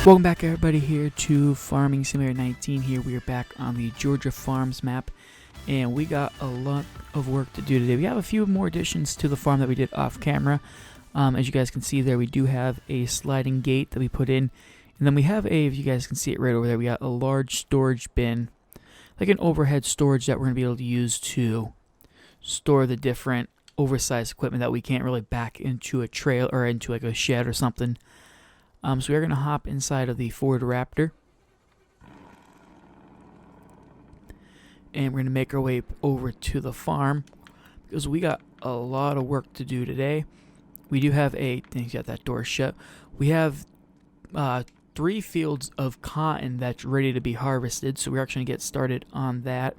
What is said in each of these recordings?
Welcome back everybody here to Farming Simulator 19. Here we are back on the Georgia Farms map, and we got a lot of work to do today. We have a few more additions to the farm that we did off camera. As you guys can see there, we do have a sliding gate that we put in, and then we have a, if you guys can see it right over there, we got a large storage bin, like an overhead storage that we're going to be able to use to store the different oversized equipment that we can't really back into a trail or into like a shed or something. So we're going to hop inside of the Ford Raptor, and we're going to make our way over to the farm because we got a lot of work to do today. We do have a, things got that door shut. We have 3 fields of cotton that's ready to be harvested, so we're actually going to get started on that.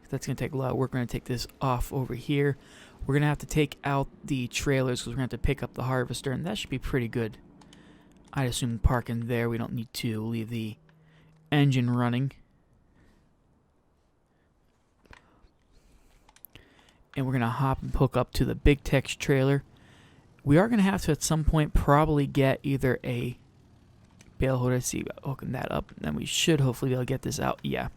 That's going to take a lot of work. We're going to take this off over here. We're going to have to take out the trailers because we're going to have to pick up the harvester, and that should be pretty good. I assume parking there. We don't need to leave the engine running. And we're going to hop and hook up to the Big Tex trailer. We are going to have to at some point probably get either a bale holder. Let's see about hooking that up. And then we should hopefully be able to get this out. Yeah.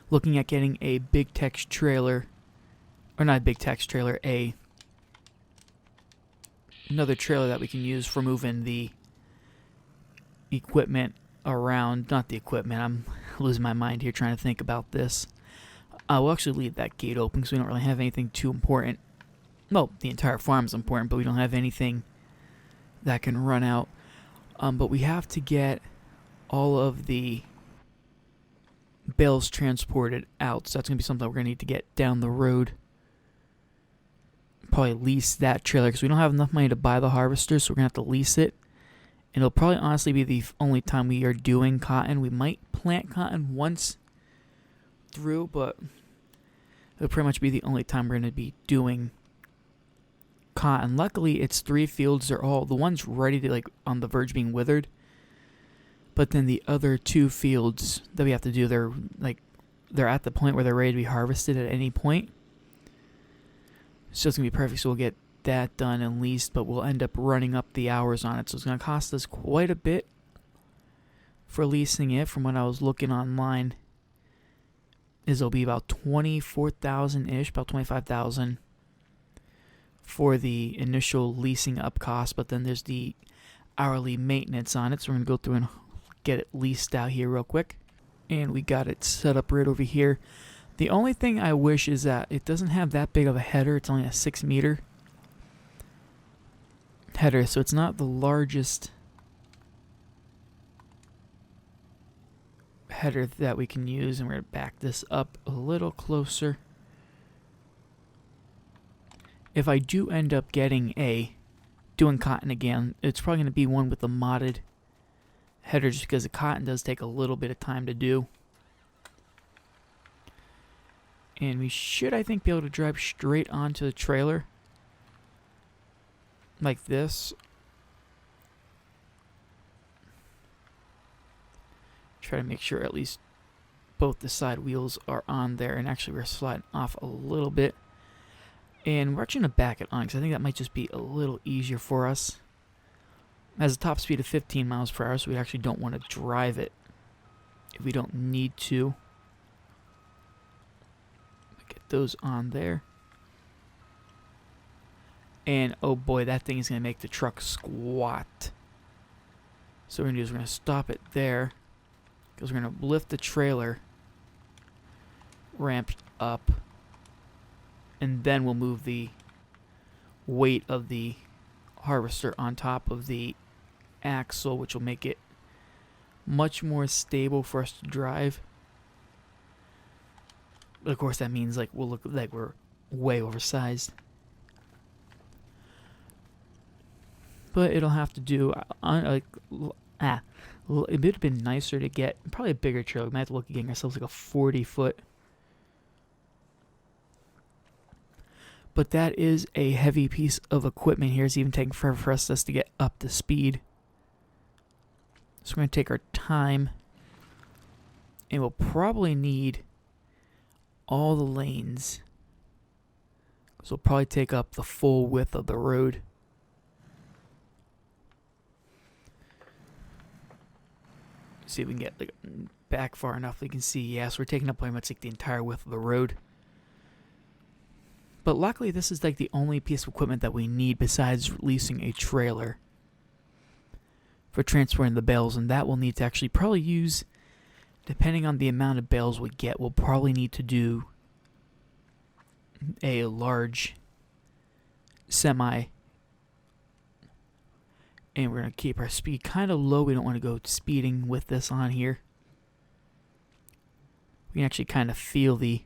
Looking at getting a Big Tex trailer, or not a Big Tex trailer, another trailer that we can use for moving the equipment around. Not the equipment, I'm losing my mind here trying to think about this. We'll actually leave that gate open because we don't really have anything too important. Well, the entire farm is important, but we don't have anything that can run out. But we have to get all of the bales transported out, so that's going to be something we're going to need to get down the road. Probably lease that trailer because we don't have enough money to buy the harvester, so we're going to have to lease it. And it'll probably honestly be the only time we are doing cotton. We might plant cotton once through, but it'll pretty much be the only time we're going to be doing cotton. Luckily, it's 3 fields. They're all, the ones ready to, like, on the verge of being withered. But then the other 2 fields that we have to do, they're at the point where they're ready to be harvested at any point. So it's going to be perfect. So we'll get that done and leased, but we'll end up running up the hours on it. So it's going to cost us quite a bit for leasing it. From what I was looking online, it'll be about $24,000-ish, about $25,000 for the initial leasing up cost. But then there's the hourly maintenance on it. So we're going to go through and get it leased out here real quick, and we got it set up right over here. The only thing I wish is that it doesn't have that big of a header. It's only a 6-meter header, so it's not the largest header that we can use. And we're going to back this up a little closer. If I do end up getting doing cotton again, it's probably going to be one with the modded header, just because the cotton does take a little bit of time to do. And we should, I think, be able to drive straight onto the trailer like this. Try to make sure at least both the side wheels are on there, and actually we're sliding off a little bit. And we're actually going to back it on because I think that might just be a little easier for us. It has a top speed of 15 miles per hour, so we actually don't want to drive it if we don't need to. Get those on there. And oh boy, that thing is going to make the truck squat. So what we're going to do is we're going to stop it there because we're going to lift the trailer ramp up, and then we'll move the weight of the harvester on top of the axle, which will make it much more stable for us to drive. But of course that means like we'll look like we're way oversized, but it'll have to do. It would have been nicer to get probably a bigger trailer. We might have to look at getting ourselves like a 40-foot. But that is a heavy piece of equipment here. It's even taking forever for us to get up to speed. So we're going to take our time, and we'll probably need all the lanes. So we'll probably take up the full width of the road. see if we can get like back far enough we can see. Yes, we're taking up pretty much like the entire width of the road. But luckily this is like the only piece of equipment that we need besides releasing a trailer for transporting the bales, and that we'll need to actually probably use, depending on the amount of bales we get, we'll probably need to do a large semi, and we're going to keep our speed kind of low. We don't want to go speeding with this on here. We can actually kind of feel the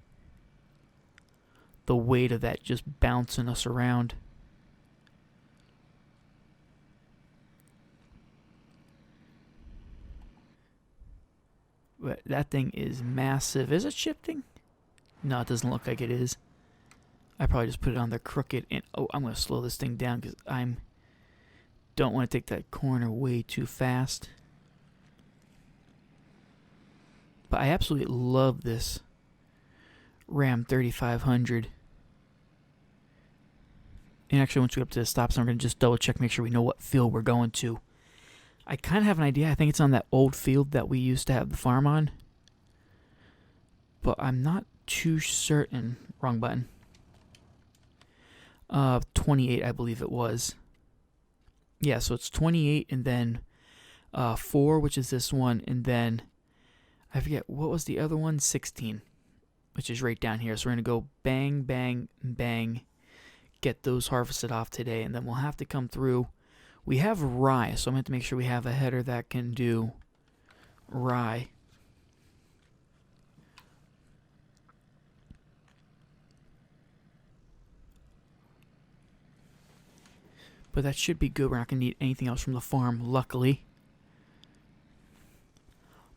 weight of that just bouncing us around. But that thing is massive. Is it shifting? No, it doesn't look like it is. I probably just put it on the crooked, and oh, I'm going to slow this thing down because don't want to take that corner way too fast. But I absolutely love this Ram 3500. And actually, once we get up to the stop sign, we're going to just double check, make sure we know what field we're going to. I kind of have an idea. I think it's on that old field that we used to have the farm on. But I'm not too certain. Wrong button. 28, I believe it was. Yeah, so it's 28 and then 4, which is this one. And then, I forget, what was the other one? 16, which is right down here. So we're going to go bang, bang, bang. Get those harvested off today. And then we'll have to come through. We have rye, so I'm going to have to make sure we have a header that can do rye. But that should be good. We're not going to need anything else from the farm, luckily.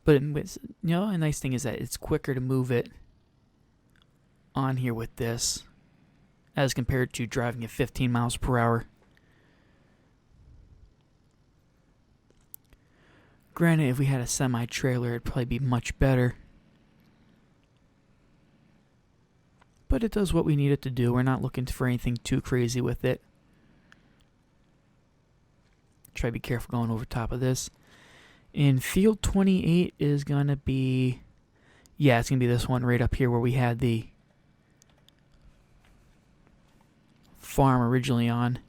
But a nice thing is that it's quicker to move it on here with this as compared to driving at 15 miles per hour. Granted, if we had a semi-trailer, it'd probably be much better. But it does what we need it to do. We're not looking for anything too crazy with it. Try to be careful going over top of this. And field 28 is going to be... Yeah, it's going to be this one right up here where we had the farm originally on.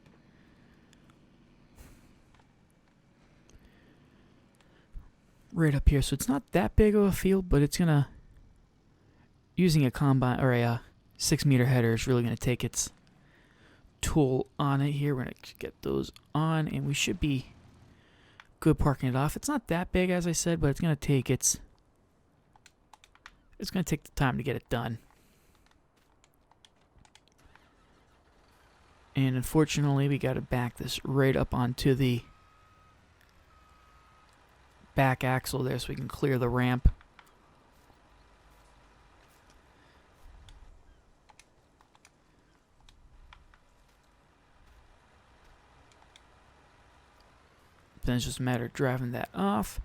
Right up here, so it's not that big of a field, but it's gonna, using a combine or a 6-meter header is really gonna take its tool on it here. We're gonna get those on, and we should be good parking it off. It's not that big, as I said, but it's gonna take the time to get it done. And unfortunately, we gotta back this right up onto the back axle there so we can clear the ramp. Then it's just a matter of driving that off.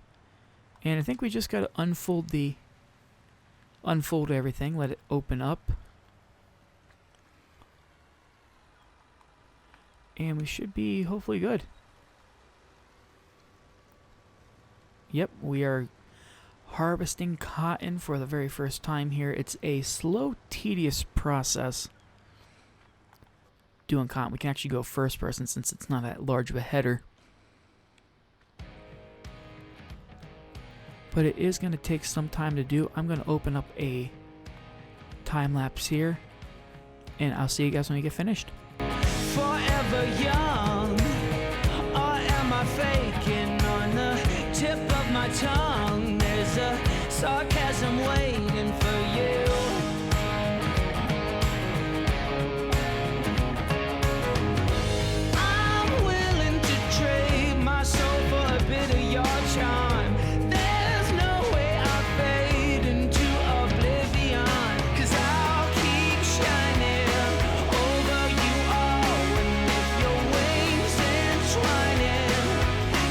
And I think we just got to unfold everything, let it open up. And we should be hopefully good. Yep, we are harvesting cotton for the very first time here. It's a slow, tedious process doing cotton. We can actually go first person since it's not that large of a header. But it is going to take some time to do. I'm going to open up a time lapse here, and I'll see you guys when we get finished. Forever young, or am I faking? On the tip of my tongue, there's a sarcasm waiting for you. I'm willing to trade my soul for a bit of your charm. There's no way I'll fade into oblivion, 'cause I'll keep shining over you all. And if your wings entwining,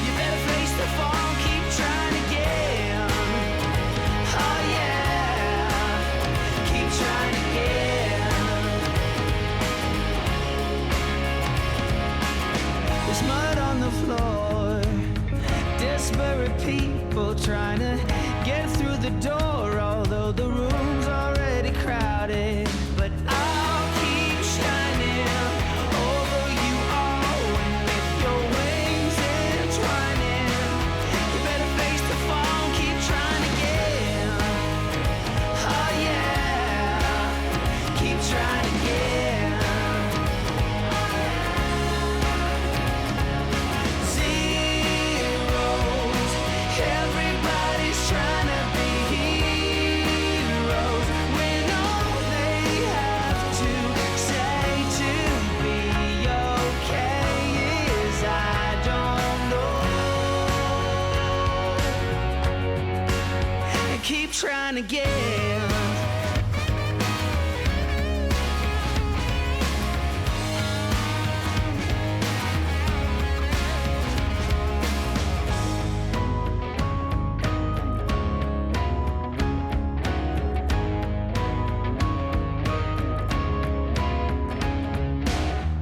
you better face the fall, keep trying again. Oh yeah, keep trying again. There's mud on the floor, disparate people people trying to get through the door, although the room's already crowded. But I'll keep shining over you all, and with your wings entwining, you better face the fall and keep trying again. Oh yeah, keep trying again. Zeros, everybody's trying to be heroes when all they have to say to be okay is I don't know. And keep trying again.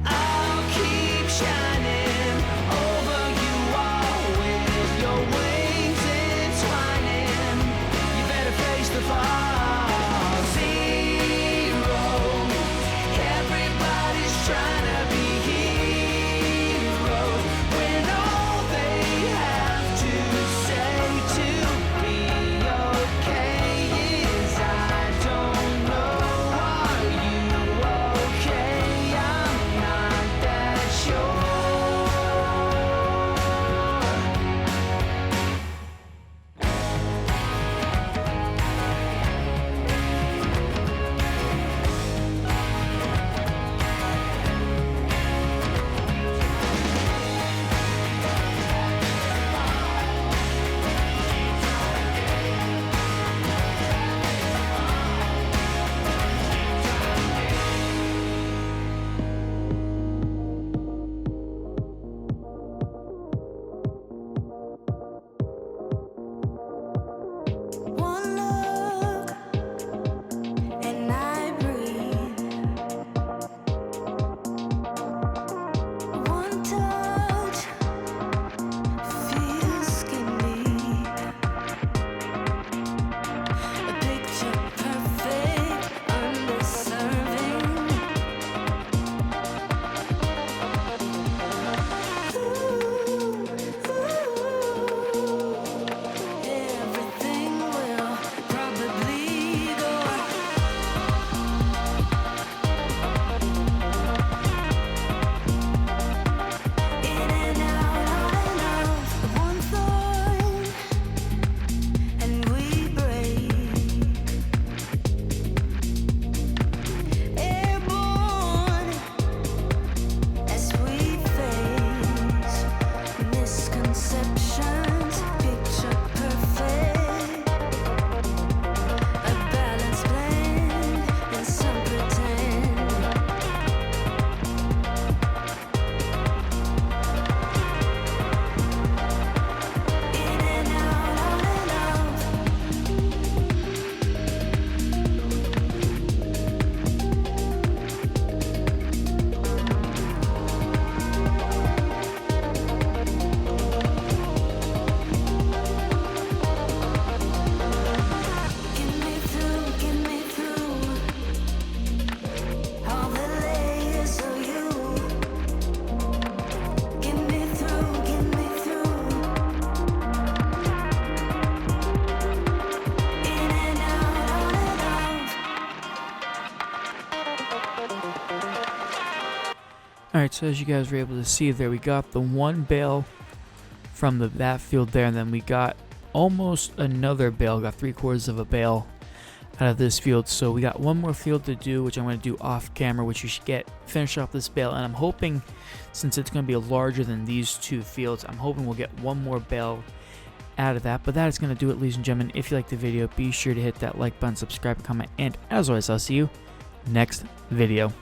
I'll keep shining over you all with your wings entwining. You better face the fall. Zero, everybody's trying to be heroes when all they have to say to be okay is I don't know. Are you okay? I'm not that sure. One look and I breathe. One touch feels skinny. A picture perfect, underserving. Everything will probably go in and out of one thought, and we break. Airborne as we face misconceptions, picture perfect, a balanced blend and some pretend. In and out. Get me through all the layers of you. Get me through. In and out. Alright, so as you guys were able to see there, we got the one bale from that field there, and then we got almost another bale, got 3/4 of a bale out of this field. So we got one more field to do, which I'm going to do off camera, which you should finish off this bale. And I'm hoping, since it's going to be larger than these two fields, I'm hoping we'll get one more bale out of that. But that is going to do it, ladies and gentlemen. If you liked the video, be sure to hit that like button, subscribe, comment, and as always, I'll see you next video.